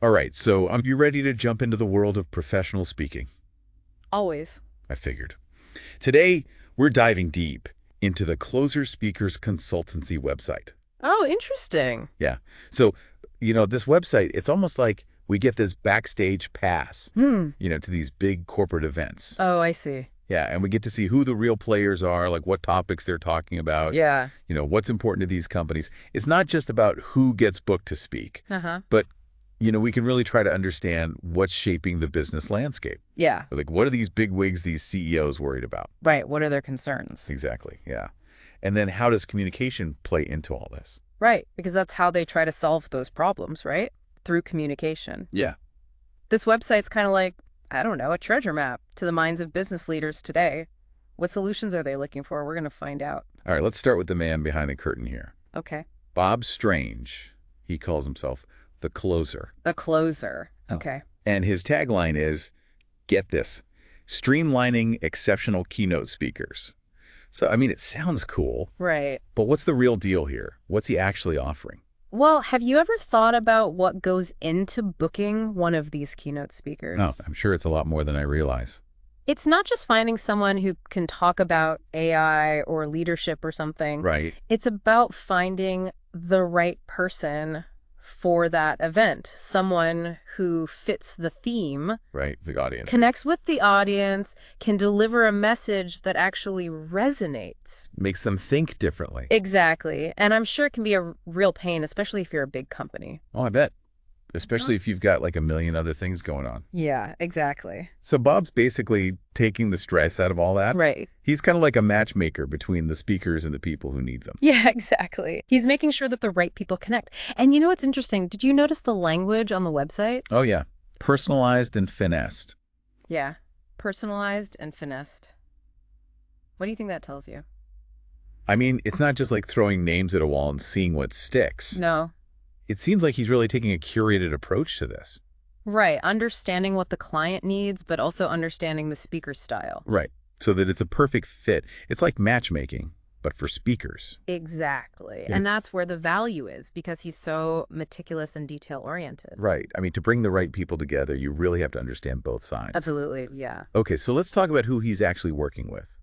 All right, so are you ready to jump into the world of professional speaking? Always. I figured. Today, we're diving deep into the Closer Speakers Consultancy website. Oh, interesting. Yeah. So, this website, it's almost like we get this backstage pass, Hmm. to these big corporate events. Oh, I see. Yeah, and we get to see who the real players are, like what topics they're talking about, Yeah. what's important to these companies. It's not just about who gets booked to speak, Uh-huh. but, we can really try to understand what's shaping the business landscape. Yeah. Like, what are these big wigs, these CEOs worried about? Right. What are their concerns? Exactly, yeah. And then how does communication play into all this? Right. Because that's how they try to solve those problems, right? Through communication. Yeah. This website's kind of like, I don't know, a treasure map to the minds of business leaders today. What solutions are they looking for? We're going to find out. All right, let's start with the man behind the curtain here. Okay. Bob Strange. He calls himself the closer. A closer. Oh. Okay. And his tagline is, get this, streamlining exceptional keynote speakers. So, it sounds cool, Right. but what's the real deal here? What's he actually offering? Well, have you ever thought about what goes into booking one of these keynote speakers? No, I'm sure it's a lot more than I realize. It's not just finding someone who can talk about AI or leadership or something. Right. It's about finding the right person for that event, someone who fits the theme, Right, the audience. connects with the audience, can deliver a message that actually resonates. Makes them think differently. Exactly. And I'm sure it can be a real pain, especially if you're a big company. Oh, I bet. Especially if you've got like a million other things going on. Yeah, exactly. So Bob's basically taking the stress out of all that. Right. He's kind of like a matchmaker between the speakers and the people who need them. Yeah, exactly. He's making sure that the right people connect. And you know what's interesting? Did you notice the language on the website? Oh, yeah. Personalized and finessed. Yeah. Personalized and finessed. What do you think that tells you? It's not just like throwing names at a wall and seeing what sticks. No. It seems like he's really taking a curated approach to this. Right. Understanding what the client needs, but also understanding the speaker's style. Right. So that it's a perfect fit. It's like matchmaking, but for speakers. Exactly. Yeah. And that's where the value is, because he's so meticulous and detail-oriented. Right. To bring the right people together, you really have to understand both sides. Absolutely. Yeah. Okay, so let's talk about who he's actually working with.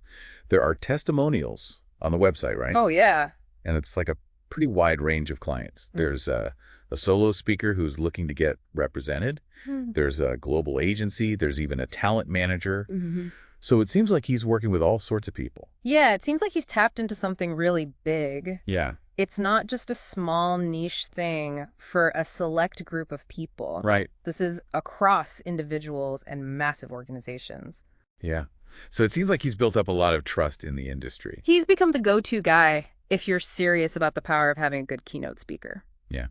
There are testimonials on the website, right? Oh, yeah. And it's like a pretty wide range of clients. There's a solo speaker who's looking to get represented. There's a global agency. There's even a talent manager. Mm-hmm. So it seems like he's working with all sorts of people. Yeah, it seems like he's tapped into something really big. Yeah. It's not just a small niche thing for a select group of people. Right. This is across individuals and massive organizations. Yeah. So it seems like he's built up a lot of trust in the industry. He's become the go-to guy if you're serious about the power of having a good keynote speaker. Yeah.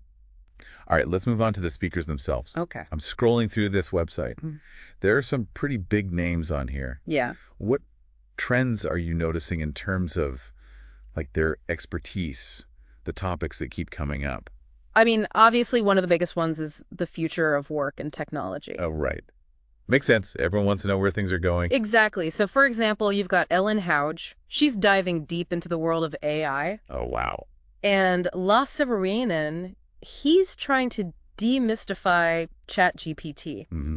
All right, let's move on to the speakers themselves. Okay. I'm scrolling through this website. Mm. There are some pretty big names on here. Yeah. What trends are you noticing in terms of like their expertise, the topics that keep coming up? Obviously one of the biggest ones is the future of work and technology. Oh, right. Makes sense. Everyone wants to know where things are going. Exactly. So for example, you've got Ellen Houge. She's diving deep into the world of AI. Oh, wow. And La Severinen, he's trying to demystify ChatGPT. Mm-hmm.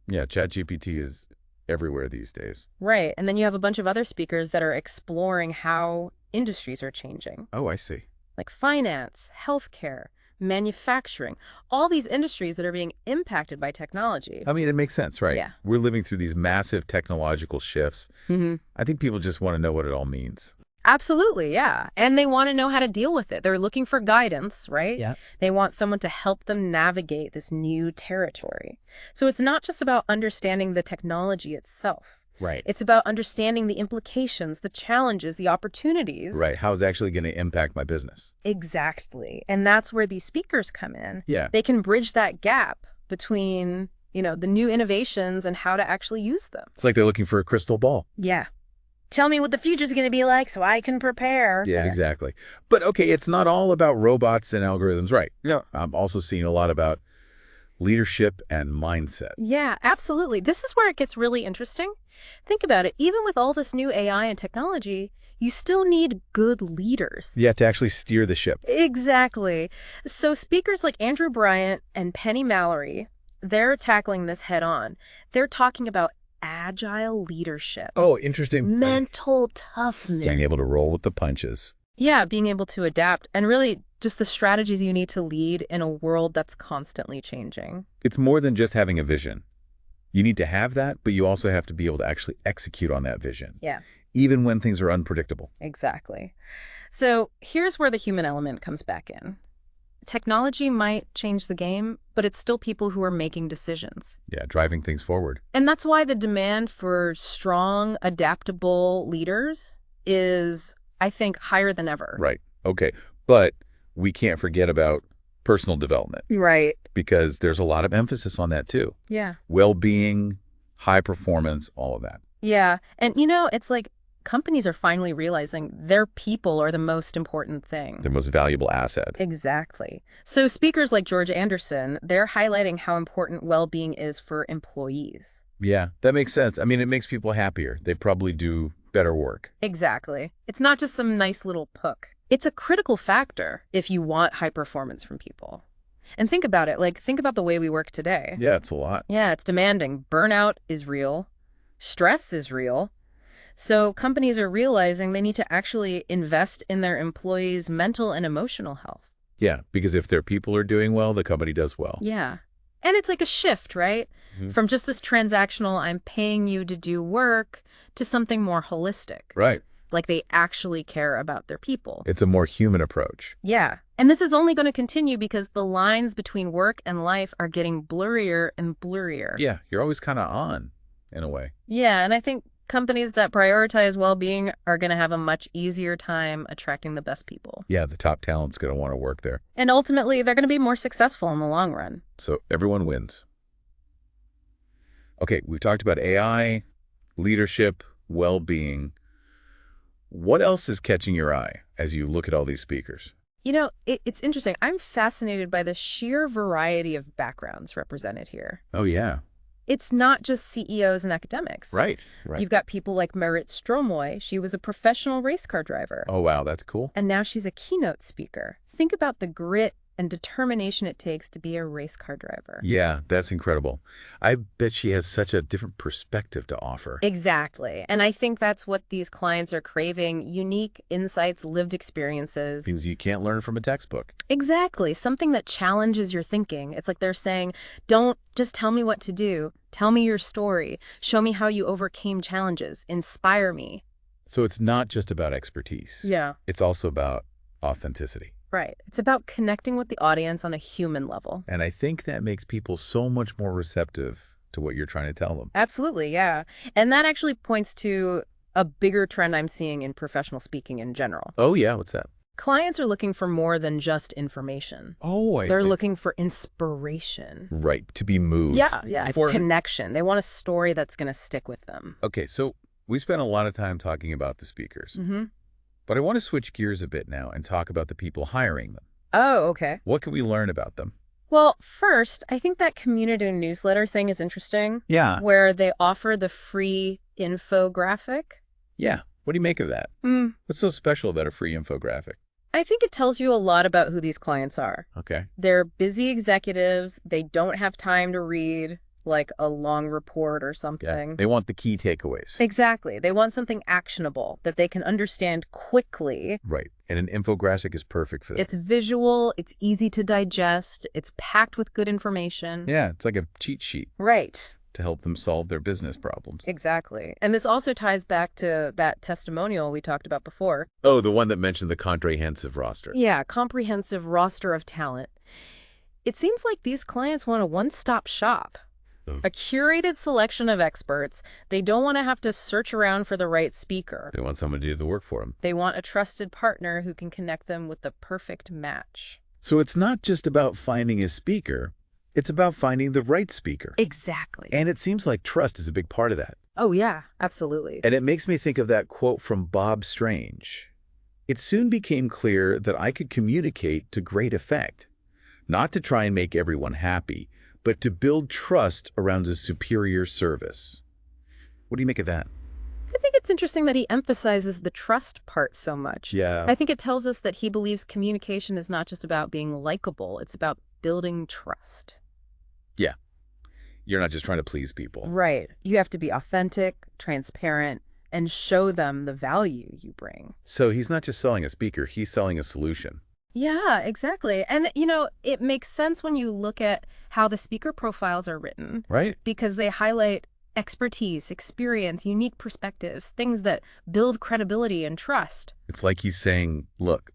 Yeah, ChatGPT is everywhere these days. Right. And then you have a bunch of other speakers that are exploring how industries are changing, Oh, I see. like finance, healthcare, manufacturing, all these industries that are being impacted by technology. It makes sense, right? Yeah. We're living through these massive technological shifts. Mm-hmm. I think people just want to know what it all means. Absolutely, yeah. And they want to know how to deal with it. They're looking for guidance, right? Yeah. They want someone to help them navigate this new territory. So it's not just about understanding the technology itself. Right. It's about understanding the implications, the challenges, the opportunities. Right. How is it actually going to impact my business? Exactly. And that's where these speakers come in. Yeah. They can bridge that gap between, the new innovations and how to actually use them. It's like they're looking for a crystal ball. Yeah. Tell me what the future's going to be like so I can prepare. Yeah, exactly. But okay, it's not all about robots and algorithms, right? Yeah. I'm also seeing a lot about leadership and mindset. Yeah, absolutely. This is where it gets really interesting. Think about it. Even with all this new AI and technology, you still need good leaders. Yeah, to actually steer the ship. Exactly. So speakers like Andrew Bryant and Penny Mallory, they're tackling this head on. They're talking about agile leadership. Oh, interesting. Mental toughness. Being able to roll with the punches. Yeah, being able to adapt and really just the strategies you need to lead in a world that's constantly changing. It's more than just having a vision. You need to have that, but you also have to be able to actually execute on that vision. Yeah. Even when things are unpredictable. Exactly. So here's where the human element comes back in. Technology might change the game, but it's still people who are making decisions. Yeah, driving things forward. And that's why the demand for strong, adaptable leaders is, I think, higher than ever. Right. Okay. But we can't forget about personal development. Right. Because there's a lot of emphasis on that too. Yeah. Well-being, high performance, all of that. Yeah. And, it's like companies are finally realizing their people are the most important thing. Their most valuable asset. Exactly. So speakers like George Anderson, they're highlighting how important well-being is for employees. Yeah, that makes sense. I mean, it makes people happier. They probably do better work. Exactly. It's not just some nice little poke. It's a critical factor if you want high performance from people. And think about it. Think about the way we work today. Yeah, it's a lot. Yeah, it's demanding. Burnout is real. Stress is real. So companies are realizing they need to actually invest in their employees' mental and emotional health. Yeah, because if their people are doing well, the company does well. Yeah. And it's like a shift, right? Mm-hmm. From just this transactional, I'm paying you to do work, to something more holistic. Right. Like they actually care about their people. It's a more human approach. Yeah. And this is only going to continue because the lines between work and life are getting blurrier and blurrier. Yeah, you're always kind of on, in a way. Yeah, and I think companies that prioritize well-being are going to have a much easier time attracting the best people. Yeah, the top talent's going to want to work there. And ultimately, they're going to be more successful in the long run. So everyone wins. Okay, we've talked about AI, leadership, well-being. What else is catching your eye as you look at all these speakers? It's interesting. I'm fascinated by the sheer variety of backgrounds represented here. Oh, yeah. It's not just CEOs and academics. Right. You've got people like Merit Stromoy. She was a professional race car driver. Oh, wow, that's cool. And now she's a keynote speaker. Think about the grit and determination it takes to be a race car driver. Yeah, that's incredible. I bet she has such a different perspective to offer. Exactly. And I think that's what these clients are craving, unique insights, lived experiences. Things you can't learn from a textbook. Exactly. Something that challenges your thinking. It's like they're saying, don't just tell me what to do. Tell me your story. Show me how you overcame challenges. Inspire me. So it's not just about expertise. Yeah. It's also about authenticity. Right. It's about connecting with the audience on a human level. And I think that makes people so much more receptive to what you're trying to tell them. Absolutely, yeah. And that actually points to a bigger trend I'm seeing in professional speaking in general. Oh, yeah. What's that? Clients are looking for more than just information. Oh, They're looking for inspiration. Right. To be moved. Yeah. Connection. They want a story that's going to stick with them. Okay. So we spent a lot of time talking about the speakers. Mm-hmm. But I want to switch gears a bit now and talk about the people hiring them. Oh, okay. What can we learn about them? Well, first, I think that community newsletter thing is interesting. Yeah. Where they offer the free infographic. Yeah. What do you make of that? What's so special about a free infographic? I think it tells you a lot about who these clients are. Okay. They're busy executives. They don't have time to read like a long report or something. Yeah. They want the key takeaways. Exactly. They want something actionable that they can understand quickly. Right. And an infographic is perfect for that. It's visual. It's easy to digest. It's packed with good information. Yeah. It's like a cheat sheet. Right. To help them solve their business problems. Exactly. And this also ties back to that testimonial we talked about before. Oh, the one that mentioned the comprehensive roster. Yeah, comprehensive roster of talent. It seems like these clients want a one-stop shop. A curated selection of experts. They don't want to have to search around for the right speaker. They want someone to do the work for them. They want a trusted partner who can connect them with the perfect match. So it's not just about finding a speaker. It's about finding the right speaker. Exactly. And it seems like trust is a big part of that. Oh, yeah, absolutely. And it makes me think of that quote from Bob Strange. It soon became clear that I could communicate to great effect, not to try and make everyone happy, but to build trust around a superior service. What do you make of that? I think it's interesting that he emphasizes the trust part so much. Yeah. I think it tells us that he believes communication is not just about being likable, it's about building trust. Yeah. You're not just trying to please people. Right. You have to be authentic, transparent, and show them the value you bring. So he's not just selling a speaker, he's selling a solution. Yeah, exactly. And, it makes sense when you look at how the speaker profiles are written. Right. Because they highlight expertise, experience, unique perspectives, things that build credibility and trust. It's like he's saying, look,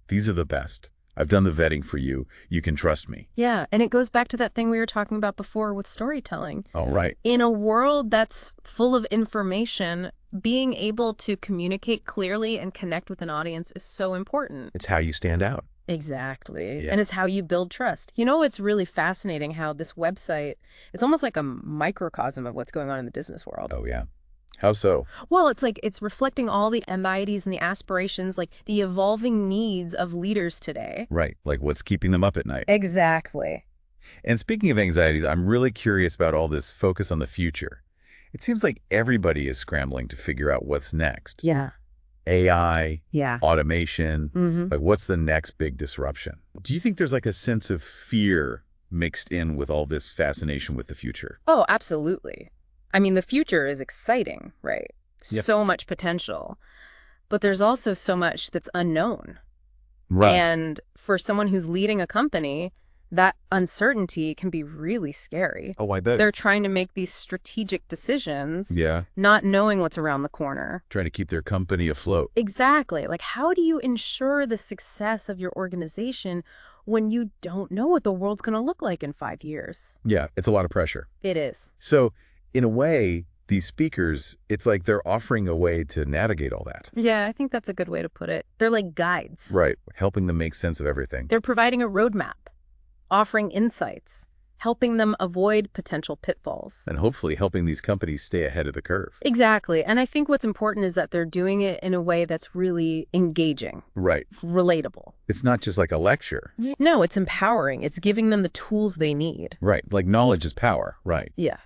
these are the best. I've done the vetting for you. You can trust me. Yeah, and it goes back to that thing we were talking about before with storytelling. Oh, right. In a world that's full of information, being able to communicate clearly and connect with an audience is so important. It's how you stand out. Exactly. Yeah. And it's how you build trust. It's really fascinating how this website, it's almost like a microcosm of what's going on in the business world. Oh, yeah. How so? Well, it's like it's reflecting all the anxieties and the aspirations, like the evolving needs of leaders today. Right. Like what's keeping them up at night. Exactly. And speaking of anxieties, I'm really curious about all this focus on the future. It seems like everybody is scrambling to figure out what's next. Yeah. AI, Yeah. automation, Mm-hmm. like what's the next big disruption? Do you think there's like a sense of fear mixed in with all this fascination with the future? Oh, absolutely. I mean, the future is exciting, right? Yep. So much potential. But there's also so much that's unknown. Right. And for someone who's leading a company, that uncertainty can be really scary. Oh, I bet. They're trying to make these strategic decisions, Yeah. not knowing what's around the corner. Trying to keep their company afloat. Exactly. Like, how do you ensure the success of your organization when you don't know what the world's going to look like in 5 years? Yeah, it's a lot of pressure. It is. So in a way, these speakers, it's like they're offering a way to navigate all that. Yeah, I think that's a good way to put it. They're like guides. Right. Helping them make sense of everything. They're providing a roadmap, offering insights, helping them avoid potential pitfalls. And hopefully helping these companies stay ahead of the curve. Exactly. And I think what's important is that they're doing it in a way that's really engaging, Right. relatable. It's not just like a lecture. No, it's empowering. It's giving them the tools they need. Right. Like knowledge is power. Right. Yeah.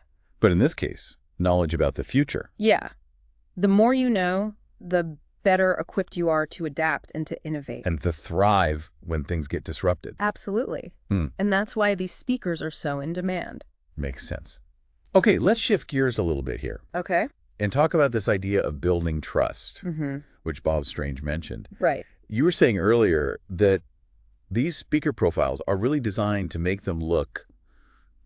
But in this case, knowledge about the future. Yeah. The more you know, the better equipped you are to adapt and to innovate. And to thrive when things get disrupted. Absolutely. Hmm. And that's why these speakers are so in demand. Makes sense. Okay, let's shift gears a little bit here Okay. and talk about this idea of building trust, Mm-hmm. which Bob Strange mentioned. Right. You were saying earlier that these speaker profiles are really designed to make them look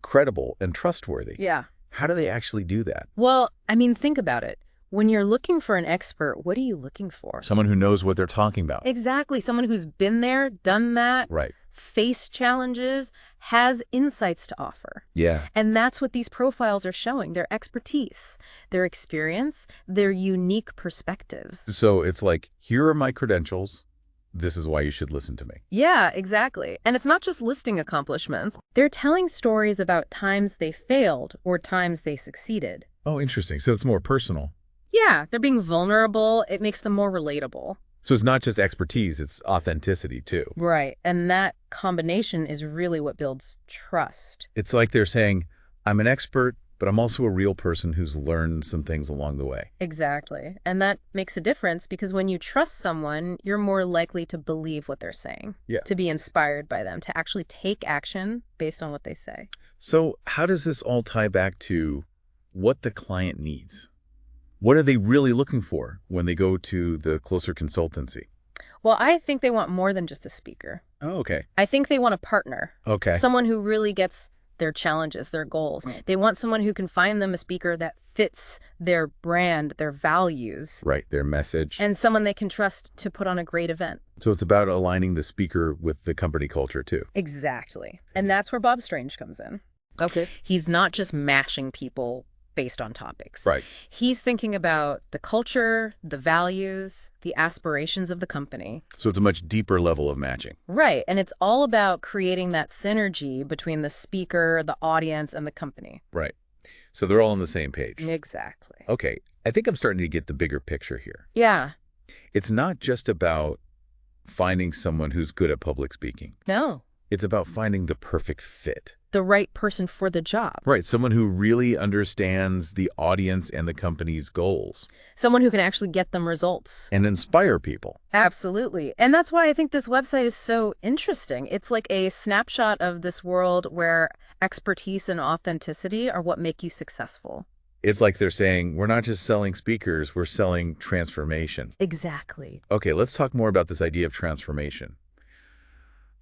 credible and trustworthy. Yeah. How do they actually do that? Well, I mean, think about it. When you're looking for an expert, what are you looking for? Someone who knows what they're talking about. Exactly. Someone who's been there, done that, Right. faced challenges, has insights to offer. Yeah. And that's what these profiles are showing, their expertise, their experience, their unique perspectives. So it's like, here are my credentials. This is why you should listen to me. Yeah, exactly. And it's not just listing accomplishments. They're telling stories about times they failed or times they succeeded. Oh, interesting. So it's more personal. Yeah, they're being vulnerable. It makes them more relatable. So it's not just expertise, it's authenticity too. Right. And that combination is really what builds trust. It's like they're saying, I'm an expert, but I'm also a real person who's learned some things along the way. Exactly. And that makes a difference because when you trust someone, you're more likely to believe what they're saying, Yeah. to be inspired by them, to actually take action based on what they say. So how does this all tie back to what the client needs? What are they really looking for when they go to the closer consultancy? Well, I think they want more than just a speaker. Oh, okay. I think they want a partner. Okay. Someone who really gets their challenges, their goals. They want someone who can find them a speaker that fits their brand, their values, Right, their message. and someone they can trust to put on a great event. So it's about aligning the speaker with the company culture too. Exactly. And that's where Bob Strange comes in. Okay. He's not just mashing people based on topics. Right. He's thinking about the culture, the values, the aspirations of the company. So it's a much deeper level of matching. Right. And it's all about creating that synergy between the speaker, the audience, and the company. Right. So they're all on the same page. Exactly. Okay. I think I'm starting to get the bigger picture here. Yeah. It's not just about finding someone who's good at public speaking. No. It's about finding the perfect fit. The right person for the job. Right, someone who really understands the audience and the company's goals. Someone who can actually get them results. And inspire people. Absolutely. And that's why I think this website is so interesting. It's like a snapshot of this world where expertise and authenticity are what make you successful. It's like they're saying, we're not just selling speakers, we're selling transformation. Exactly. Okay, let's talk more about this idea of transformation.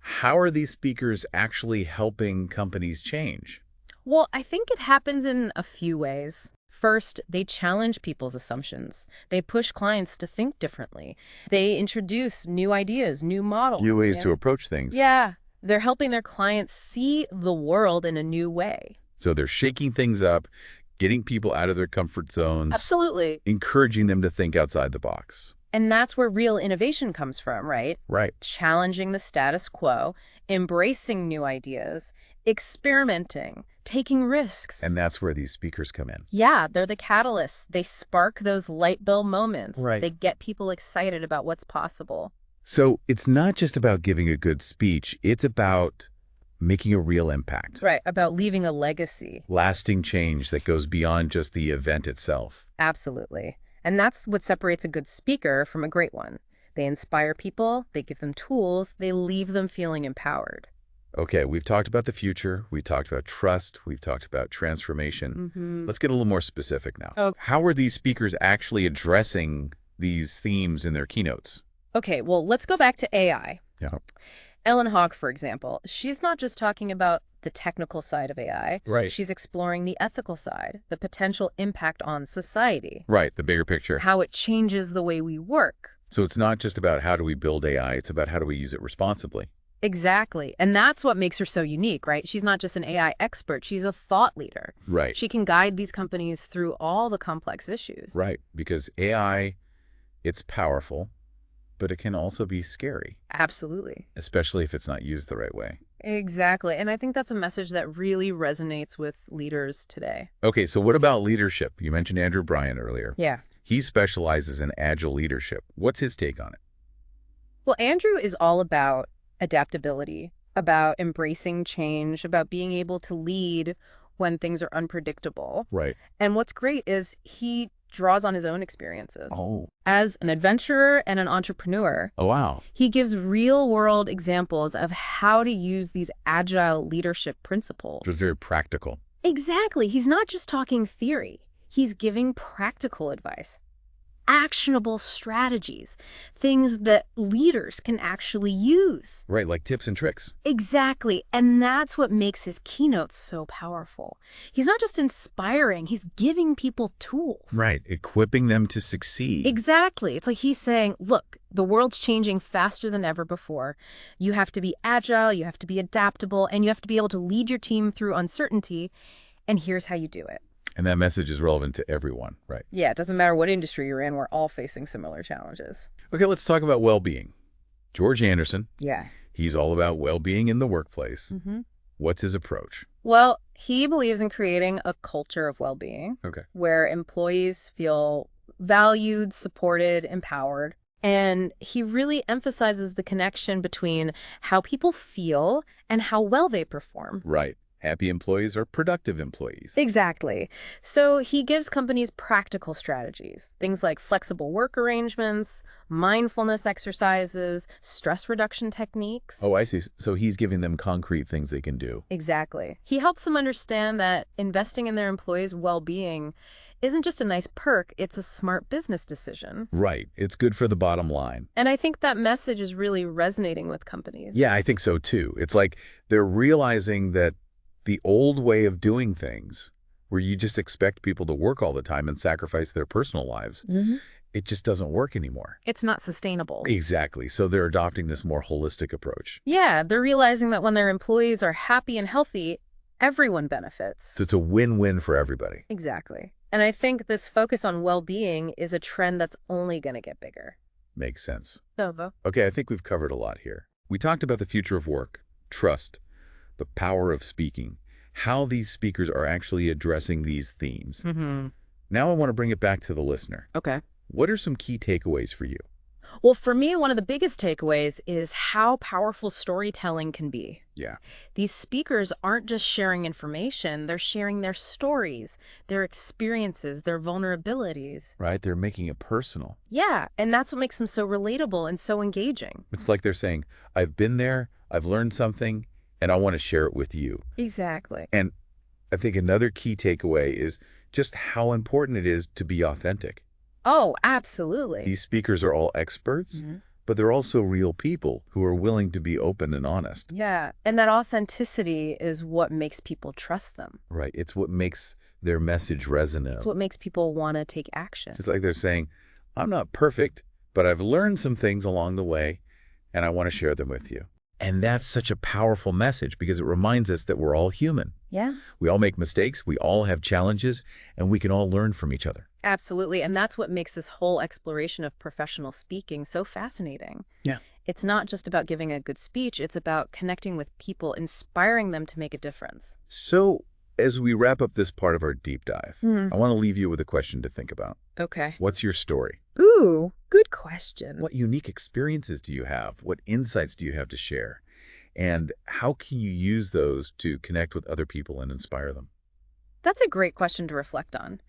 How are these speakers actually helping companies change? Well, I think it happens in a few ways. First, they challenge people's assumptions. They push clients to think differently. They introduce new ideas, new models. New ways to approach things. Yeah. They're helping their clients see the world in a new way. So they're shaking things up, getting people out of their comfort zones. Absolutely. Encouraging them to think outside the box. And that's where real innovation comes from, right? Right. Challenging the status quo, embracing new ideas, experimenting, taking risks. And that's where these speakers come in. Yeah, they're the catalysts. They spark those light bulb moments. Right. They get people excited about what's possible. So it's not just about giving a good speech, it's about making a real impact. Right, about leaving a legacy. Lasting change that goes beyond just the event itself. Absolutely. And that's what separates a good speaker from a great one. They inspire people, they give them tools, they leave them feeling empowered. Okay, we've talked about the future, we've talked about trust, we've talked about transformation. Let's get a little more specific now. Oh. How are these speakers actually addressing these themes in their keynotes? Okay, well, let's go back to AI. Yeah. Ellen Hawk, for example, she's not just talking about the technical side of AI. Right. She's exploring the ethical side, the potential impact on society. Right, the bigger picture. How it changes the way we work. So it's not just about how do we build AI, it's about how do we use it responsibly. Exactly. And that's what makes her so unique, right? She's not just an AI expert, she's a thought leader. Right. She can guide these companies through all the complex issues. Right, because AI, it's powerful, but it can also be scary. Absolutely. Especially if it's not used the right way. Exactly. And I think that's a message that really resonates with leaders today. Okay, so what about leadership? You mentioned Andrew Bryan earlier. Yeah. He specializes in agile leadership. What's his take on it? Well, Andrew is all about adaptability, about embracing change, about being able to lead when things are unpredictable. Right. And what's great is he draws on his own experiences. Oh. As an adventurer and an entrepreneur, Oh, wow. he gives real-world examples of how to use these agile leadership principles. It's very practical. Exactly. He's not just talking theory. He's giving practical advice, actionable strategies, things that leaders can actually use. Right, like tips and tricks. Exactly. And that's what makes his keynotes so powerful. He's not just inspiring, he's giving people tools. Right, equipping them to succeed. Exactly. It's like he's saying, look, the world's changing faster than ever before. You have to be agile, you have to be adaptable, and you have to be able to lead your team through uncertainty. And here's how you do it. And that message is relevant to everyone, right? Yeah, it doesn't matter what industry you're in, we're all facing similar challenges. Okay, let's talk about well-being. George Anderson, Yeah. he's all about well-being in the workplace. What's his approach? Well, he believes in creating a culture of well-being Okay. where employees feel valued, supported, empowered. And he really emphasizes the connection between how people feel and how well they perform. Right. Happy employees are productive employees. Exactly. So he gives companies practical strategies, things like flexible work arrangements, mindfulness exercises, stress reduction techniques. Oh, I see. So he's giving them concrete things they can do. Exactly. He helps them understand that investing in their employees' well-being isn't just a nice perk, it's a smart business decision. Right. It's good for the bottom line. And I think that message is really resonating with companies. Yeah, I think so too. It's like they're realizing that the old way of doing things, where you just expect people to work all the time and sacrifice their personal lives, it just doesn't work anymore. It's not sustainable. Exactly. So they're adopting this more holistic approach. Yeah, they're realizing that when their employees are happy and healthy, everyone benefits. So it's a win-win for everybody. Exactly. And I think this focus on well-being is a trend that's only going to get bigger. Makes sense. Nova. Okay, I think we've covered a lot here. We talked about the future of work, trust, the power of speaking, how these speakers are actually addressing these themes. Now I want to bring it back to the listener. Okay. What are some key takeaways for you? Well, for me, one of the biggest takeaways is how powerful storytelling can be. Yeah. These speakers aren't just sharing information, they're sharing their stories, their experiences, their vulnerabilities. Right? They're making it personal. Yeah, and that's what makes them so relatable and so engaging. It's like they're saying, I've been there, I've learned something, and I want to share it with you. Exactly. And I think another key takeaway is just how important it is to be authentic. Oh, absolutely. These speakers are all experts, but they're also real people who are willing to be open and honest. Yeah, and that authenticity is what makes people trust them. Right. It's what makes their message resonate. It's what makes people want to take action. It's like they're saying, I'm not perfect, but I've learned some things along the way, and I want to share them with you. And that's such a powerful message because it reminds us that we're all human. Yeah. We all make mistakes, we all have challenges, and we can all learn from each other. Absolutely, and that's what makes this whole exploration of professional speaking so fascinating. Yeah. It's not just about giving a good speech, it's about connecting with people, inspiring them to make a difference. So, as we wrap up this part of our deep dive, I want to leave you with a question to think about. Okay. What's your story? Ooh, good question. What unique experiences do you have? What insights do you have to share? And how can you use those to connect with other people and inspire them? That's a great question to reflect on.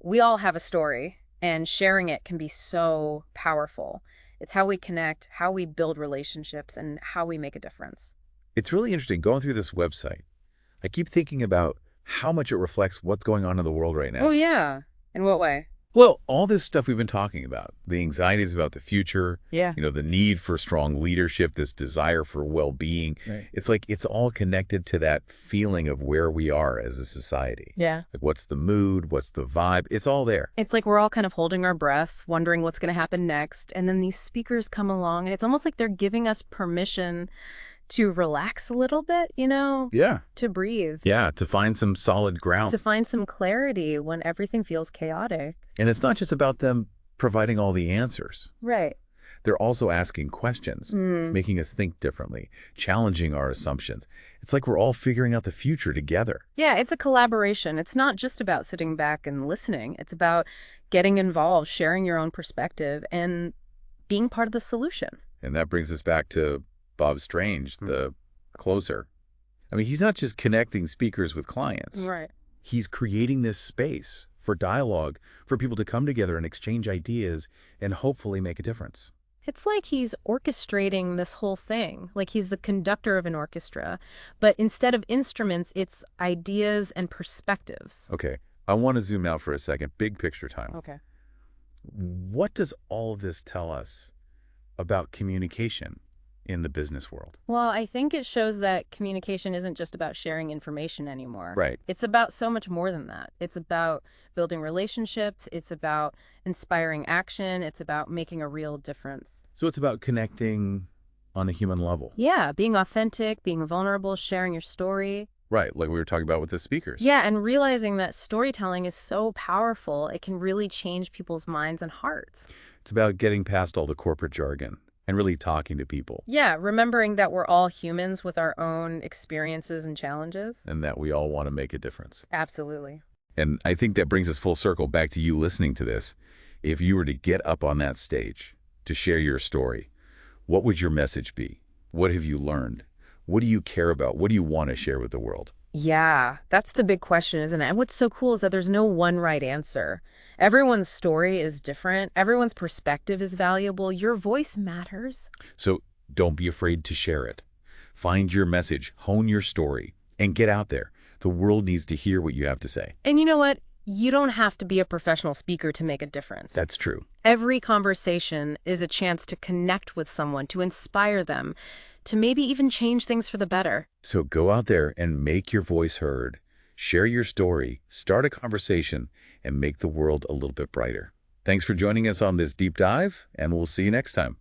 We all have a story, and sharing it can be so powerful. It's how we connect, how we build relationships, and how we make a difference. It's really interesting going through this website. I keep thinking about how much it reflects what's going on in the world right now. Oh, yeah. In what way? Well, all this stuff we've been talking about, the anxieties about the future, Yeah. the need for strong leadership, this desire for well-being. Right. It's like it's all connected to that feeling of where we are as a society. Yeah. Like what's the mood, what's the vibe? It's all there. It's like we're all kind of holding our breath, wondering what's going to happen next. And then these speakers come along, and it's almost like they're giving us permission to relax a little bit, Yeah. to breathe, Yeah, to find some solid ground. to find some clarity when everything feels chaotic. And it's not just about them providing all the answers. Right. They're also asking questions, making us think differently, challenging our assumptions. It's like we're all figuring out the future together. Yeah, it's a collaboration. It's not just about sitting back and listening. It's about getting involved, sharing your own perspective, and being part of the solution. And that brings us back to Bob Strange, the closer. I mean, he's not just connecting speakers with clients. Right. He's creating this space for dialogue, for people to come together and exchange ideas and hopefully make a difference. It's like he's orchestrating this whole thing, like he's the conductor of an orchestra. But instead of instruments, it's ideas and perspectives. Okay, I want to zoom out for a second. Big picture time. Okay. What does all of this tell us about communication in the business world? Well, I think it shows that communication isn't just about sharing information anymore. Right. It's about so much more than that. It's about building relationships. It's about inspiring action. It's about making a real difference. So it's about connecting on a human level. Yeah, being authentic, being vulnerable, sharing your story. Right, like we were talking about with the speakers. Yeah, and realizing that storytelling is so powerful, it can really change people's minds and hearts. It's about getting past all the corporate jargon and really talking to people. Yeah, remembering that we're all humans with our own experiences and challenges. And that we all want to make a difference. Absolutely. And I think that brings us full circle back to you listening to this. If you were to get up on that stage to share your story, what would your message be? What have you learned? What do you care about? What do you want to share with the world? Yeah, that's the big question, isn't it? And what's so cool is that there's no one right answer. Everyone's story is different. Everyone's perspective is valuable. Your voice matters. So don't be afraid to share it. Find your message, hone your story, and get out there. The world needs to hear what you have to say. And you know what? You don't have to be a professional speaker to make a difference. That's true. Every conversation is a chance to connect with someone, to inspire them, to maybe even change things for the better. So go out there and make your voice heard. Share your story, start a conversation, and make the world a little bit brighter. Thanks for joining us on this deep dive, and we'll see you next time.